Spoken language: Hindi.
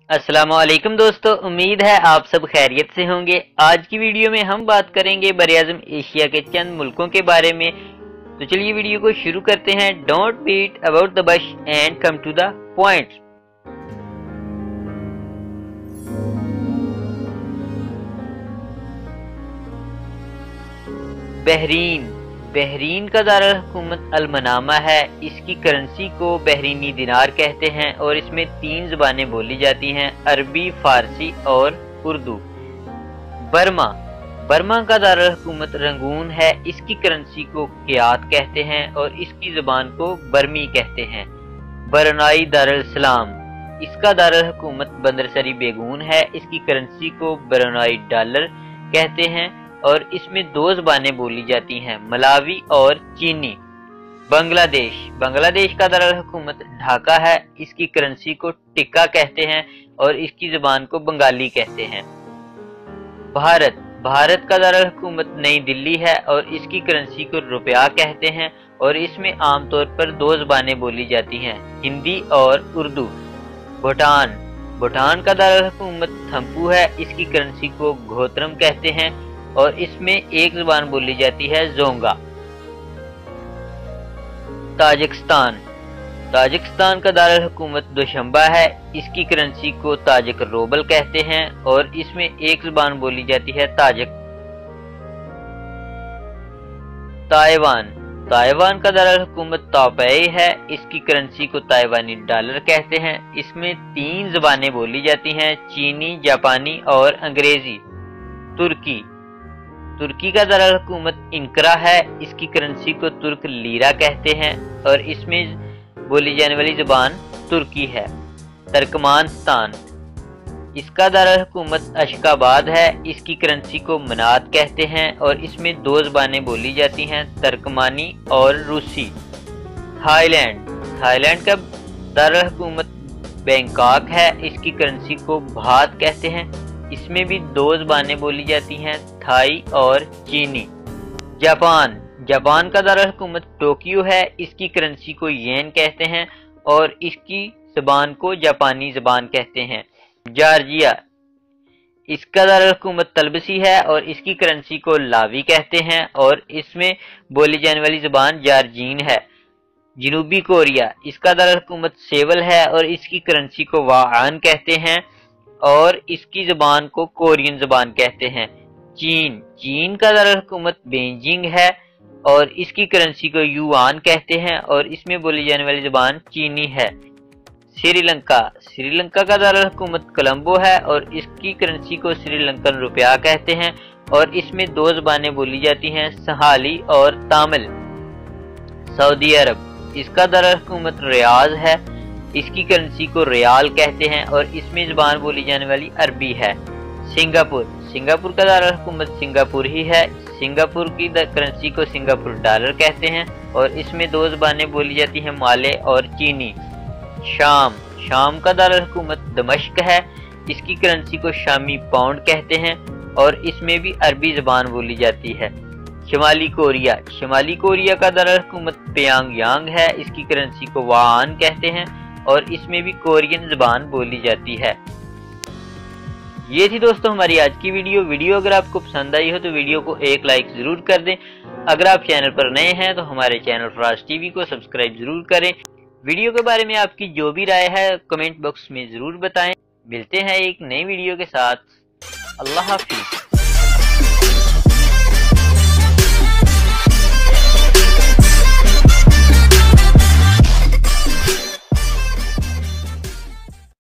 अस्सलामुअलैकुम दोस्तों, उम्मीद है आप सब खैरियत से होंगे। आज की वीडियो में हम बात करेंगे बरआज़म एशिया के चंद मुल्कों के बारे में। तो चलिए वीडियो को शुरू करते हैं। Don't beat about the bush and come to the point. Bahrain. Bahrain का दारुल हुकूमत अल मनामा है। इसकी करेंसी को बहरीनी दिनार कहते हैं और इसमें 3 ज़बानें बोली जाती हैं, अरबी, फारसी और उर्दू। बर्मा। बर्मा का दारुल हुकूमत रंगून है। इसकी करेंसी को क़ियात कहते हैं और इसकी ज़बान को बर्मी कहते हैं। ब्रुनाई दारुल सलाम। इसका दारुल हुकूमत बंदरसरी बेगून है। इसकी करेंसी को ब्रुनाई डॉलर कहते हैं और इसमें 2 ज़बानें बोली जाती हैं, मलावी और चीनी। बांग्लादेश। बांग्लादेश का दारुल हुकूमत ढाका है। इसकी करेंसी को टिक्का कहते हैं और इसकी ज़बान को बंगाली कहते हैं। भारत। भारत का दारुल हुकूमत नई दिल्ली है और इसकी करेंसी को रुपया कहते हैं और इसमें आमतौर पर 2 ज़बानें बोली जाती हैं, हिंदी और उर्दू। भूटान। भूटान का दारुल हुकूमत थिम्पू है। इसकी करेंसी को घोत्रम कहते हैं और इसमें 1 ज़बान बोली जाती है, जोंगा। ताजिकिस्तान। ताजिकिस्तान का दारुल हुकूमत दुशंबा है। इसकी करेंसी को ताजिक रूबल कहते हैं और इसमें 1 ज़बान बोली जाती है, ताजिक। ताइवान। ताइवान का दारुल हुकूमत ताइपेई है। इसकी करेंसी को ताइवानी डॉलर कहते हैं। इसमें 3 ज़बानें बोली जाती हैं, चीनी, जापानी और अंग्रेजी। तुर्की। तुर्की का दारुल हुकूमत इंकरा है। इसकी करेंसी को तुर्क लीरा कहते हैं और इसमें बोली जाने वाली ज़बान तुर्की है। तुर्कमानिस्तान। इसका दारुल हुकूमत अशकाबाद है। इसकी करेंसी को मनात कहते हैं और इसमें 2 ज़बानें बोली जाती हैं, तर्कमानी और रूसी। थाईलैंड। थाईलैंड का दारुल हुकूमत बैंकॉक है। इसकी करेंसी को भात कहते हैं। इसमें भी 2 ज़बानें बोली जाती हैं, थाई और चीनी। जापान। जापान का दारुल हुकूमत टोक्यो है। इसकी करेंसी को येन कहते हैं और इसकी ज़बान को जापानी ज़बान कहते हैं। जॉर्जिया। इसका दारुल हुकूमत तलबसी है और इसकी करेंसी को लावी कहते हैं और इसमें बोली जाने वाली ज़बान जॉर्जियन है। जनूबी कोरिया। इसका दारुल हुकूमत सेवल है और इसकी करेंसी को वाआन कहते हैं और इसकी ज़बान को कोरियन ज़बान कहते हैं। चीन। चीन का दारुल हुकूमत बीजिंग है और इसकी करेंसी को युआन कहते हैं और इसमें बोली जाने वाली ज़बान चीनी है। श्रीलंका। श्रीलंका का दारुल हुकूमत कोलंबो है और इसकी करेंसी को श्रीलंकन रुपया कहते हैं और इसमें 2 ज़बानें बोली जाती हैं, सहाली और तामिल। सऊदी अरब। इसका दारुल हुकूमत रियाद है। इसकी करेंसी को रियाल कहते हैं और इसमें ज़बान बोली जाने वाली अरबी है। सिंगापुर। सिंगापुर का दारुल हुकूमत सिंगापुर ही है। सिंगापुर की करेंसी को सिंगापुर डॉलर कहते हैं और इसमें 2 ज़बानें बोली जाती हैं, माले और चीनी। शाम। शाम का दारुल हुकूमत दमिश्क है। इसकी करेंसी को शामी पाउंड कहते हैं और इसमें भी अरबी ज़बान बोली जाती है। शिमाली कोरिया। शिमाली कोरिया का दारुल हुकूमत प्योंगयांग है। इसकी करेंसी को वाआन कहते हैं और इसमें भी कोरियन ज़बान बोली जाती है। ये थी दोस्तों हमारी आज की वीडियो अगर आपको पसंद आई हो तो वीडियो को एक लाइक ज़रूर कर दें। अगर आप चैनल पर नए हैं तो हमारे चैनल फराज टीवी को सब्सक्राइब ज़रूर करें। वीडियो के बारे में आपकी जो भी राय है कमेंट बॉक्स में ज़रूर बताएं। मिलते हैं एक नई वीडियो के साथ। अल्लाह हाफिज़।